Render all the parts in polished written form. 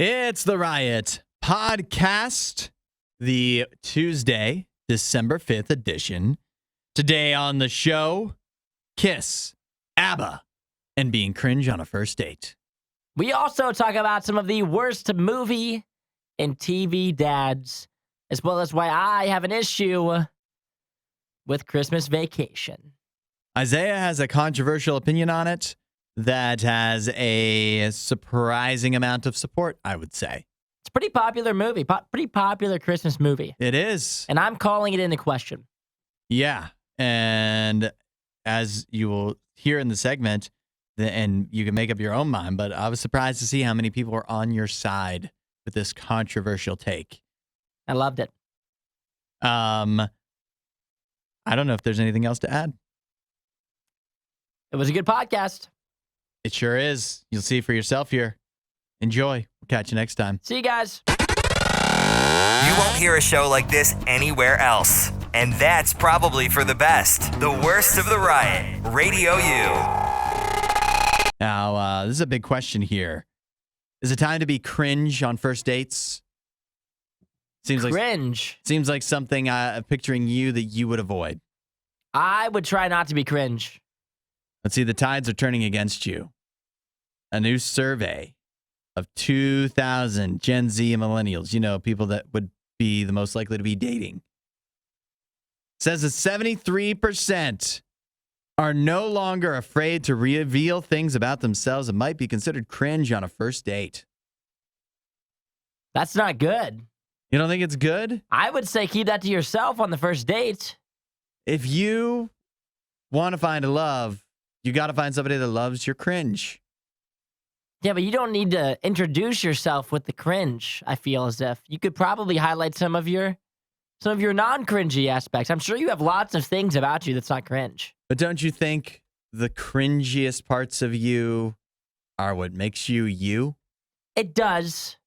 It's the Riot Podcast, the Tuesday, December 5th edition. Today on the show, Kiss, ABBA, and being cringe on a first date. We also talk about some of the worst movie and TV dads, as well as why I have an issue with Christmas Vacation. Isaiah has a controversial opinion on it that has a surprising amount of support, I would say. It's a pretty popular movie, pretty popular Christmas movie. It is. And I'm calling it into question. Yeah. And as you will hear in the segment, and you can make up your own mind, but I was surprised to see how many people are on your side with this controversial take. I loved it. I don't know if there's anything else to add. It was a good podcast. It sure is. You'll see for yourself here. Enjoy. We'll catch you next time. See you guys. You won't hear a show like this anywhere else. And that's probably for the best. The worst of the riot. Radio U. Now, this is a big question here. Is it time to be cringe on first dates? Cringe. Seems like something picturing you that you would avoid. I would try not to be cringe. Let's see, the tides are turning against you. A new survey of 2,000 Gen Z and millennials, people that would be the most likely to be dating, says that 73% are no longer afraid to reveal things about themselves that might be considered cringe on a first date. That's not good. You don't think it's good? I would say keep that to yourself on the first date. If you want to find a love, you got to find somebody that loves your cringe. Yeah, but you don't need to introduce yourself with the cringe. I feel as if you could probably highlight some of your non-cringy aspects. I'm sure you have lots of things about you that's not cringe. But don't you think the cringiest parts of you are what makes you you? It does.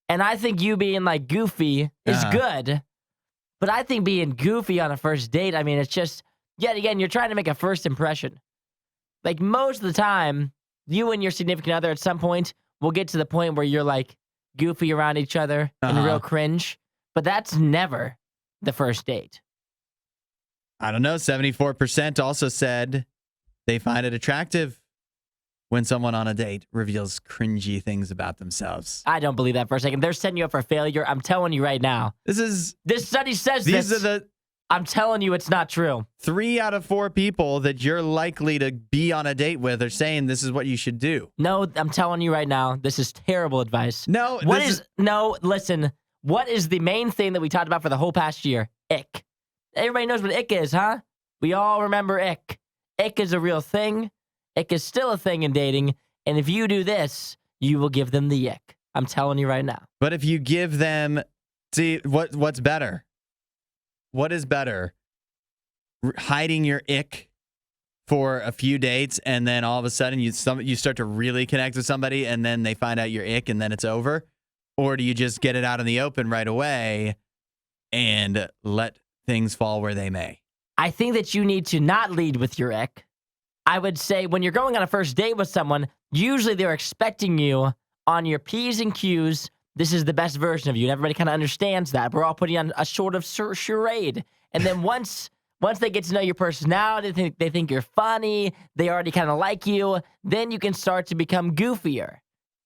And I think you being like goofy is good. But I think being goofy on a first date, it's just, yet again, you're trying to make a first impression. Like most of the time, you and your significant other at some point will get to the point where you're like goofy around each other and real cringe. But that's never the first date. I don't know. 74% also said they find it attractive when someone on a date reveals cringy things about themselves. I don't believe that for a second. They're setting you up for failure. I'm telling you right now. This study says this. I'm telling you it's not true. 3 out of 4 people that you're likely to be on a date with are saying this is what you should do. No, I'm telling you right now, this is terrible advice. No. Listen. What is the main thing that we talked about for the whole past year? Ick. Everybody knows what ick is, huh? We all remember ick. Ick is a real thing. Ick is still a thing in dating. And if you do this, you will give them the ick. I'm telling you right now. But if you give them, what's better? What is better? Hiding your ick for a few dates and then all of a sudden you start to really connect with somebody and then they find out your ick and then it's over? Or do you just get it out in the open right away and let things fall where they may? I think that you need to not lead with your ick. I would say when you're going on a first date with someone, usually they're expecting you on your P's and Q's. This is the best version of you. And everybody kind of understands that. We're all putting on a sort of charade. And then once they get to know your personality, they think you're funny, they already kind of like you, then you can start to become goofier.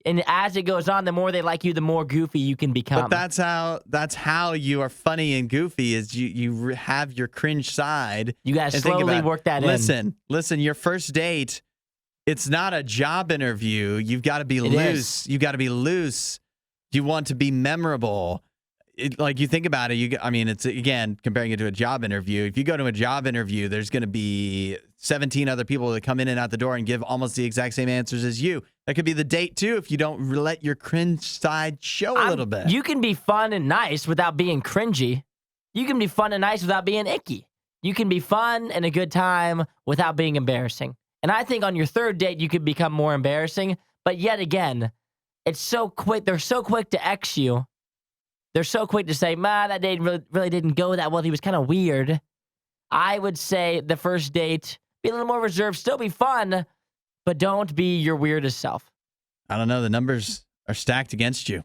And as it goes on, the more they like you, the more goofy you can become. But that's how you are funny and goofy is you have your cringe side. You got to slowly work that in. Listen, your first date, it's not a job interview. You've got to be loose. You got to be loose. You want to be memorable. Like you think about it, it's again, comparing it to a job interview. If you go to a job interview, there's going to be 17 other people that come in and out the door and give almost the exact same answers as you. That could be the date too if you don't let your cringe side show a little bit. You can be fun and nice without being cringy. You can be fun and nice without being icky. You can be fun and a good time without being embarrassing. And I think on your third date, you could become more embarrassing. But yet again, it's so quick. They're so quick to X you. They're so quick to say, that date really didn't go that well. He was kind of weird. I would say the first date, be a little more reserved, still be fun, but don't be your weirdest self. I don't know. The numbers are stacked against you.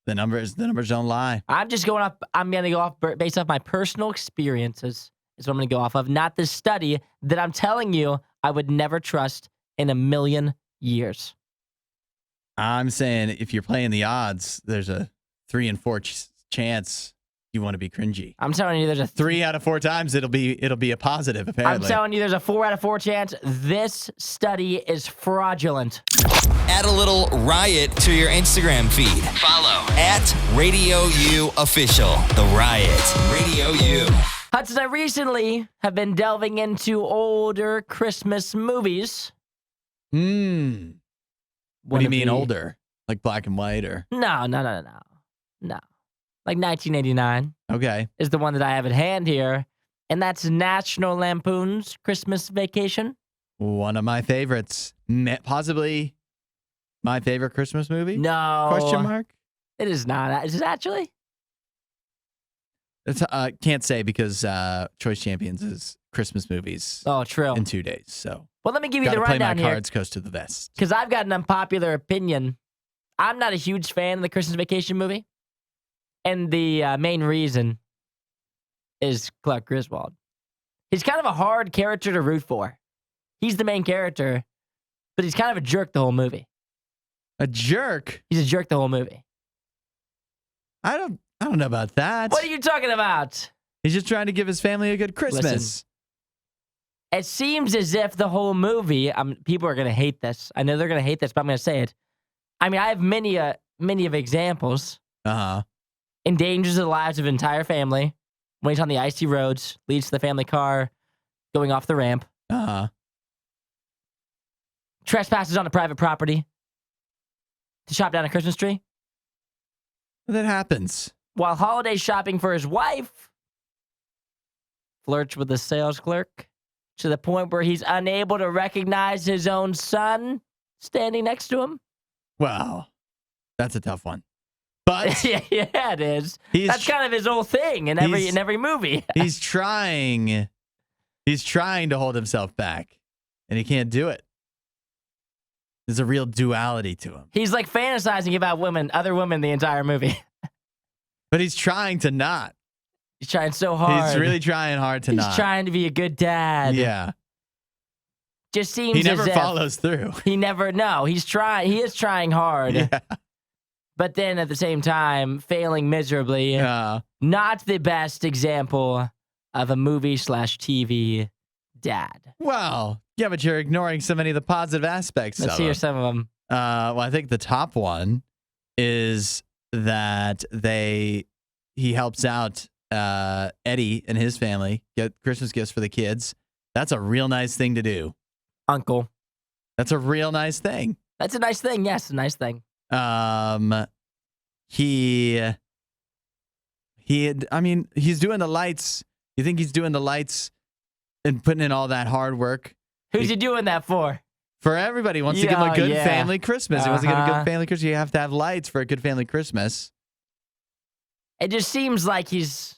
The numbers don't lie. I'm just going off. I'm going to go off based off my personal experiences. Is what I'm going to go off of, not this study that I'm telling you I would never trust in a million years. I'm saying if you're playing the odds, there's a 3 in 4 chance you want to be cringy. I'm telling you, there's a 3 out of 4 times it'll be a positive. Apparently, I'm telling you, there's a 4 out of 4 chance. This study is fraudulent. Add a little riot to your Instagram feed. Follow @RadioU Official. The Riot. Radio U. Hudson, I recently have been delving into older Christmas movies. What do you mean older? Like black and white or? No. Like 1989. Okay. Is the one that I have at hand here. And that's National Lampoon's Christmas Vacation. One of my favorites. Possibly my favorite Christmas movie? No. Question mark? It is not. Is it actually? It's, can't say because Choice Champions is Christmas movies. Oh, true. In 2 days. So. Well, let me give you Gotta the play rundown my here. cards close to the vest. Because I've got an unpopular opinion. I'm not a huge fan of the Christmas Vacation movie. And the main reason is Clark Griswold. He's kind of a hard character to root for. He's the main character, but he's kind of a jerk the whole movie. A jerk? He's a jerk the whole movie. I don't know about that. What are you talking about? He's just trying to give his family a good Christmas. Listen, it seems as if the whole movie, people are going to hate this. I know they're going to hate this, but I'm going to say it. I mean, I have many of examples. Uh-huh. Endangers the lives of an entire family when he's on the icy roads, leads to the family car, going off the ramp. Uh-huh. Trespasses on a private property to chop down a Christmas tree. That happens. While holiday shopping for his wife, flirts with the sales clerk to the point where he's unable to recognize his own son standing next to him. Wow. That's a tough one. But yeah, it is. That's kind of his whole thing in every movie. He's trying to hold himself back, and he can't do it. There's a real duality to him. He's like fantasizing about other women the entire movie. But he's trying to not. He's trying so hard. He's really trying hard to not. He's trying to be a good dad. Yeah. Just seems he never as if follows through. He's trying. He is trying hard. Yeah. But then at the same time, failing miserably. Not the best example of a movie/TV dad. Well, yeah, but you're ignoring so many of the positive aspects. Let's hear some of them. Well, I think the top one is that he helps out Eddie and his family get Christmas gifts for the kids. That's a real nice thing to do. Uncle. That's a real nice thing. That's a nice thing. Yes, a nice thing. He's doing the lights. You think he's doing the lights and putting in all that hard work? Who's he doing that for? For everybody. He wants to give him a good family Christmas. He wants to give a good family Christmas. You have to have lights for a good family Christmas. It just seems like he's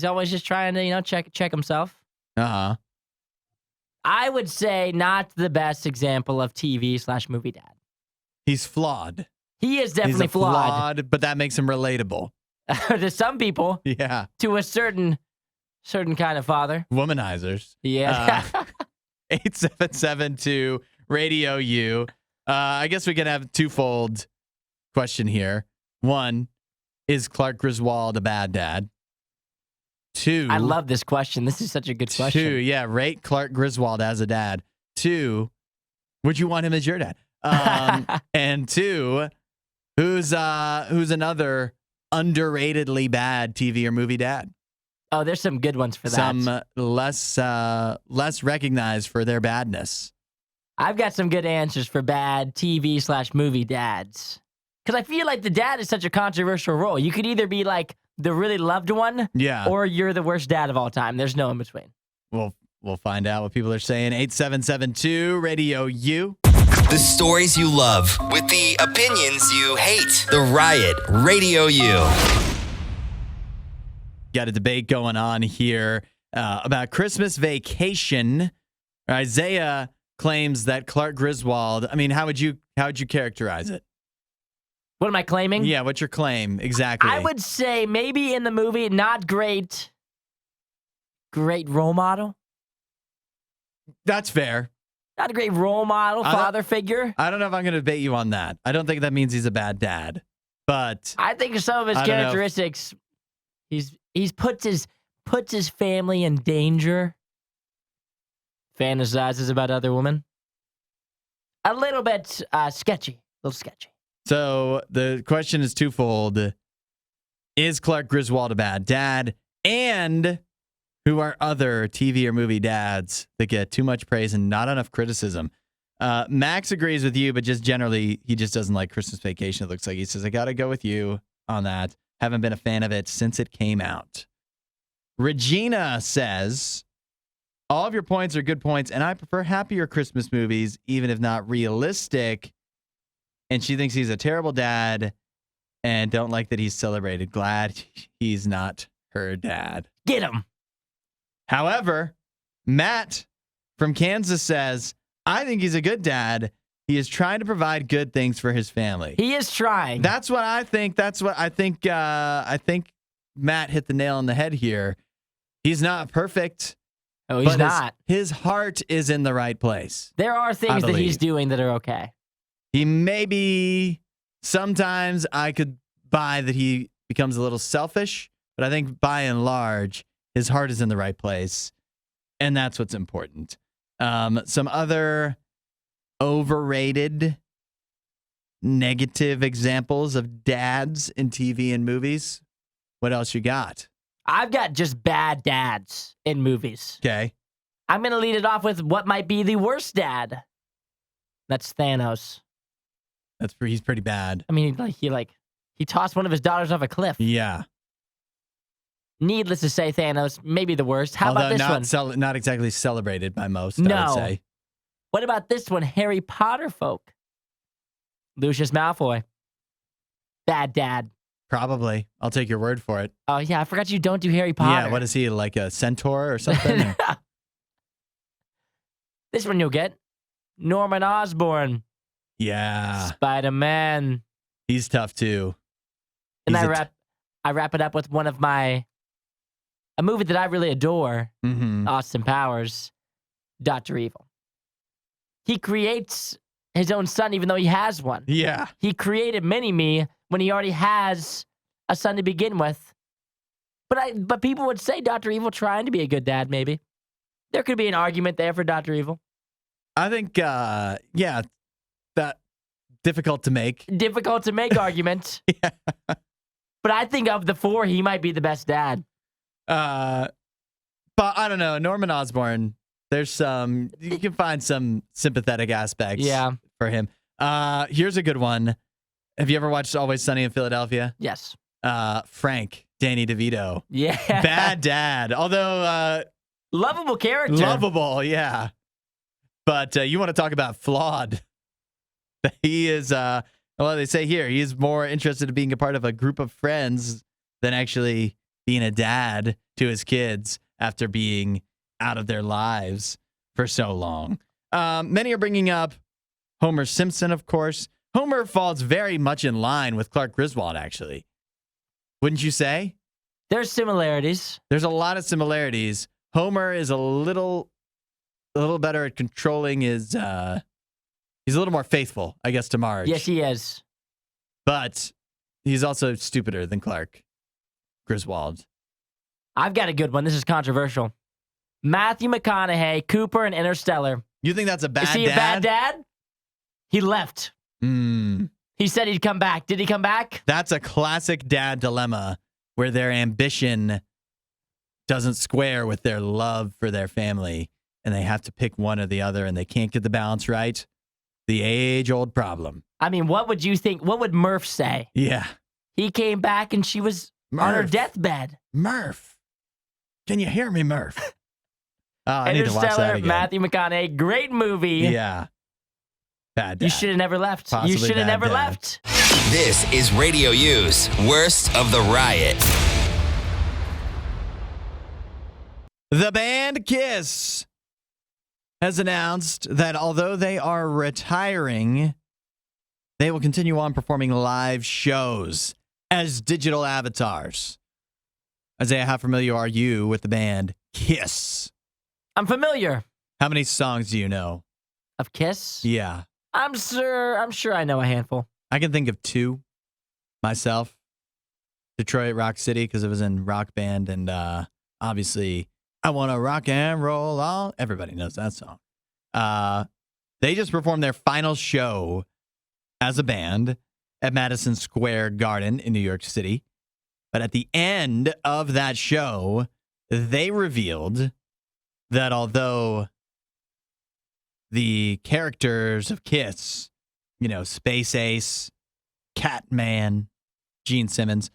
always just trying to, check himself. Uh-huh. I would say not the best example of TV/movie dad. He's flawed. He is definitely flawed. But that makes him relatable. To some people. Yeah. To a certain kind of father. Womanizers. Yeah. 8772 Radio U. I guess we can have a twofold question here. One, is Clark Griswold a bad dad? 2. I love this question. This is such a good question. 2, yeah, rate Clark Griswold as a dad. 2, would you want him as your dad? And 2, who's another underratedly bad TV or movie dad? Oh, there's some good ones for that. Some less recognized for their badness. I've got some good answers for bad TV/movie dads. Because I feel like the dad is such a controversial role. You could either be like the really loved one, or you're the worst dad of all time. There's no in between. We'll find out what people are saying. 8772 Radio U. The stories you love with the opinions you hate. The Riot Radio U. Got a debate going on here about Christmas Vacation. Isaiah claims that Clark Griswold, I mean, how would you characterize it? What am I claiming? Yeah, what's your claim exactly? I would say maybe in the movie, not great role model. That's fair. Not a great role model, father figure. I don't know if I'm going to debate you on that. I don't think that means he's a bad dad, but I think some of his characteristics, he's puts his family in danger. Fantasizes about other women. A little bit sketchy. A little sketchy. So the question is twofold. Is Clark Griswold a bad dad? And who are other TV or movie dads that get too much praise and not enough criticism? Max agrees with you, but just generally, he just doesn't like Christmas Vacation. It looks like he says, I got to go with you on that. Haven't been a fan of it since it came out. Regina says, all of your points are good points, and I prefer happier Christmas movies, even if not realistic. And she thinks he's a terrible dad and don't like that he's celebrated. Glad he's not her dad. Get him. However, Matt from Kansas says, I think he's a good dad. He is trying to provide good things for his family. He is trying. That's what I think. I think Matt hit the nail on the head here. He's not perfect. Oh, he's not. His heart is in the right place. There are things that he's doing that are okay. He maybe sometimes I could buy that he becomes a little selfish, but I think by and large, his heart is in the right place, and that's what's important. Some other overrated negative examples of dads in TV and movies. What else you got? I've got just bad dads in movies. Okay. I'm going to lead it off with what might be the worst dad. That's Thanos. He's pretty bad. I mean, he tossed one of his daughters off a cliff. Yeah. Needless to say, Thanos, maybe the worst. How about this one? Not exactly celebrated by most, no. I would say. What about this one? Harry Potter folk. Lucius Malfoy. Bad dad. Probably. I'll take your word for it. Oh, yeah. I forgot you don't do Harry Potter. Yeah, what is he, like a centaur or something? This one you'll get. Norman Osborn. Yeah. Spider-Man. He's tough, too. And I wrap it up with one of a movie that I really adore, Austin Powers, Dr. Evil. He creates his own son even though he has one. Yeah. He created Mini-Me when he already has a son to begin with. But people would say Dr. Evil trying to be a good dad, maybe. There could be an argument there for Dr. Evil. I think, that difficult to make. Difficult to make argument. Yeah. But I think of the four, he might be the best dad. But I don't know. Norman Osborn, you can find some sympathetic aspects for him. Here's a good one. Have you ever watched Always Sunny in Philadelphia? Yes. Frank, Danny DeVito. Yeah. Bad dad. Although, lovable character. Lovable, yeah. But you want to talk about flawed. He is, they say here, he is more interested in being a part of a group of friends than actually being a dad to his kids after being out of their lives for so long. Many are bringing up Homer Simpson, of course. Homer falls very much in line with Clark Griswold, actually. Wouldn't you say? There's similarities. There's a lot of similarities. Homer is a little better at controlling his, he's a little more faithful, I guess, to Marge. Yes, he is. But he's also stupider than Clark Griswold. I've got a good one. This is controversial. Matthew McConaughey, Cooper, and Interstellar. You think that's a bad dad? Is he a bad dad? He left. He said he'd come back. Did he come back? That's a classic dad dilemma where their ambition doesn't square with their love for their family, and they have to pick one or the other, and they can't get the balance right. The age-old problem. I mean, what would you think? What would Murph say? Yeah. He came back and she was on her deathbed. Murph. Can you hear me, Murph? Oh, I need to watch that again. Matthew McConaughey, great movie. Yeah. Bad dad. You should have never left. Possibly you should have never dad. left. This is Radio U's Worst of the Riot. The band Kiss has announced that although they are retiring, they will continue on performing live shows as digital avatars. Isaiah, how familiar are you with the band Kiss? I'm familiar. How many songs do you know? Of Kiss? Yeah. I'm sure I know a handful. I can think of 2 myself. Detroit Rock City, because it was in Rock Band, and obviously I Want to Rock and Roll All. Everybody knows that song. They just performed their final show as a band at Madison Square Garden in New York City. But at the end of that show, they revealed that although the characters of Kiss, Space Ace, Catman, Gene Simmons,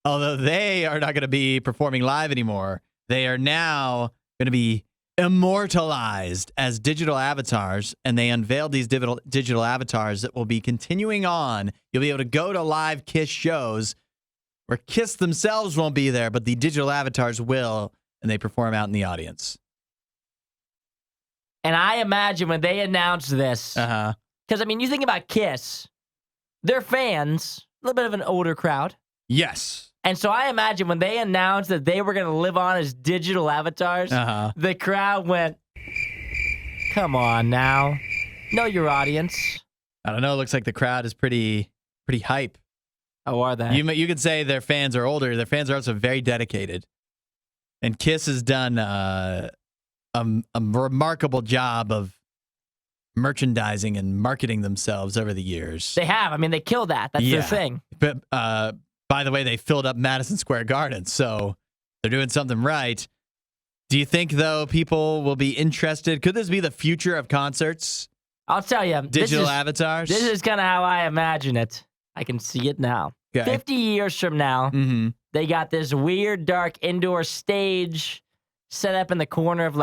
although they are not going to be performing live anymore, they are now going to be immortalized as digital avatars, and they unveiled these digital avatars that will be continuing on. You'll be able to go to live Kiss shows where Kiss themselves won't be there, but the digital avatars will, and they perform out in the audience. And I imagine when they announced this, because, you think about Kiss, their fans, a little bit of an older crowd. Yes. And so I imagine when they announced that they were going to live on as digital avatars, the crowd went, come on now. Know your audience. I don't know. It looks like the crowd is pretty hype. Oh, are they? You could say their fans are older. Their fans are also very dedicated. And Kiss has done a remarkable job of merchandising and marketing themselves over the years. They have. They killed that. That's their thing. But by the way, they filled up Madison Square Garden, so they're doing something right. Do you think, though, people will be interested? Could this be the future of concerts? I'll tell you. Digital avatars? This is kind of how I imagine it. I can see it now. Okay. 50 years from now, they got this weird, dark indoor stage set up in the corner of,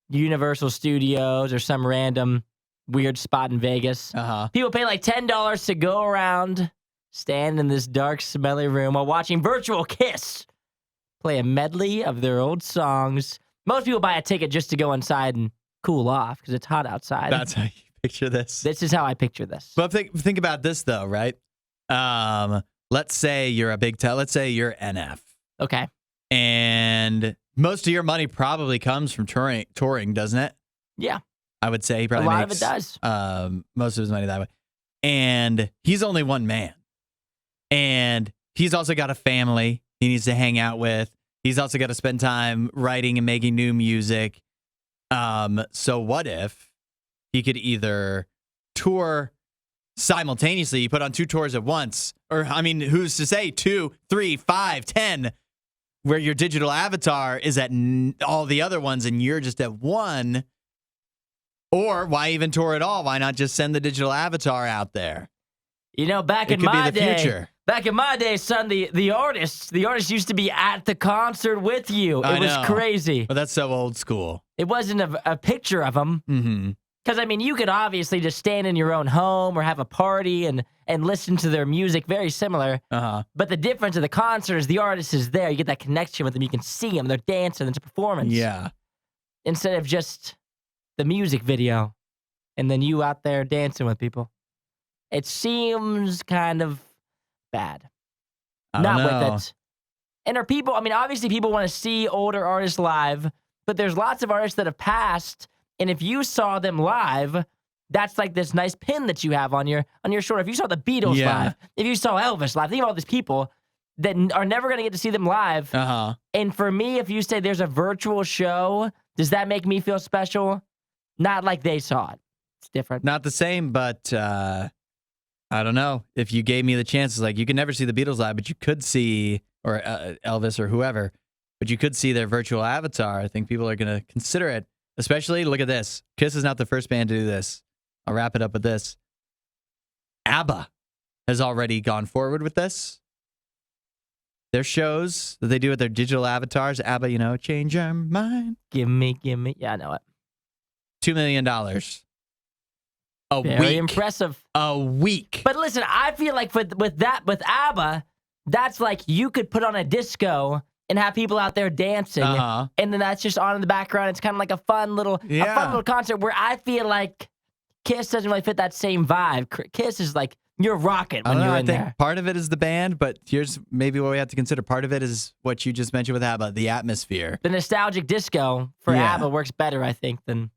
Universal Studios or some random weird spot in Vegas. People pay $10 to go around, stand in this dark, smelly room while watching virtual Kiss play a medley of their old songs. Most people buy a ticket just to go inside and cool off because it's hot outside. That's how you picture this. This is how I picture this. But think about this, though, right? Let's say you're let's say you're NF. Okay. And most of your money probably comes from touring, doesn't it? Yeah. I would say he probably a lot makes of it does. Most of his money that way. And he's only one man. And he's also got a family he needs to hang out with. He's also got to spend time writing and making new music. So what if he could either tour simultaneously, you put on 2 tours at once, or who's to say 2, 3, 5, 10, where your digital avatar is at all the other ones and you're just at one? Or why even tour at all? Why not just send the digital avatar out there? Back in my day, son, the artists used to be at the concert with you. It was crazy. But that's so old school. It wasn't a picture of them. Mm-hmm. Because, you could obviously just stand in your own home or have a party and listen to their music, very similar. But the difference of the concert is the artist is there. You get that connection with them. You can see them. They're dancing. It's a performance. Yeah. Instead of just the music video and then you out there dancing with people. It seems kind of bad. I don't know. With it. And are people, obviously people want to see older artists live, but there's lots of artists that have passed. And if you saw them live, that's like this nice pin that you have on your shoulder. If you saw the Beatles live, if you saw Elvis live, think of all these people that are never going to get to see them live. And for me, if you say there's a virtual show, does that make me feel special? Not like they saw it. It's different. Not the same, but I don't know. If you gave me the chance, it's like you can never see the Beatles live, but you could see, or Elvis or whoever, but you could see their virtual avatar. I think people are going to consider it. Especially, look at this. Kiss is not the first band to do this. I'll wrap it up with this. ABBA has already gone forward with this. Their shows that they do with their digital avatars, ABBA, change your mind. Give me. Yeah, I know it. $2 million. Very impressive. A week. But listen, I feel like with ABBA, that's like you could put on a disco and have people out there dancing, and then that's just on in the background. It's kind of like a fun little concert where I feel like Kiss doesn't really fit that same vibe. Kiss is like you're rocking when you're in there. Part of it is the band, but here's maybe what we have to consider. Part of it is what you just mentioned with ABBA, the atmosphere. The nostalgic disco for ABBA works better, I think, than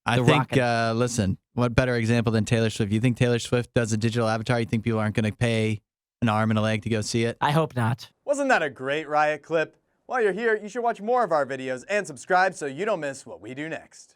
listen, what better example than Taylor Swift? You think Taylor Swift does a digital avatar? You think people aren't going to pay an arm and a leg to go see it? I hope not. Wasn't that a great Riot clip? While you're here, you should watch more of our videos and subscribe so you don't miss what we do next.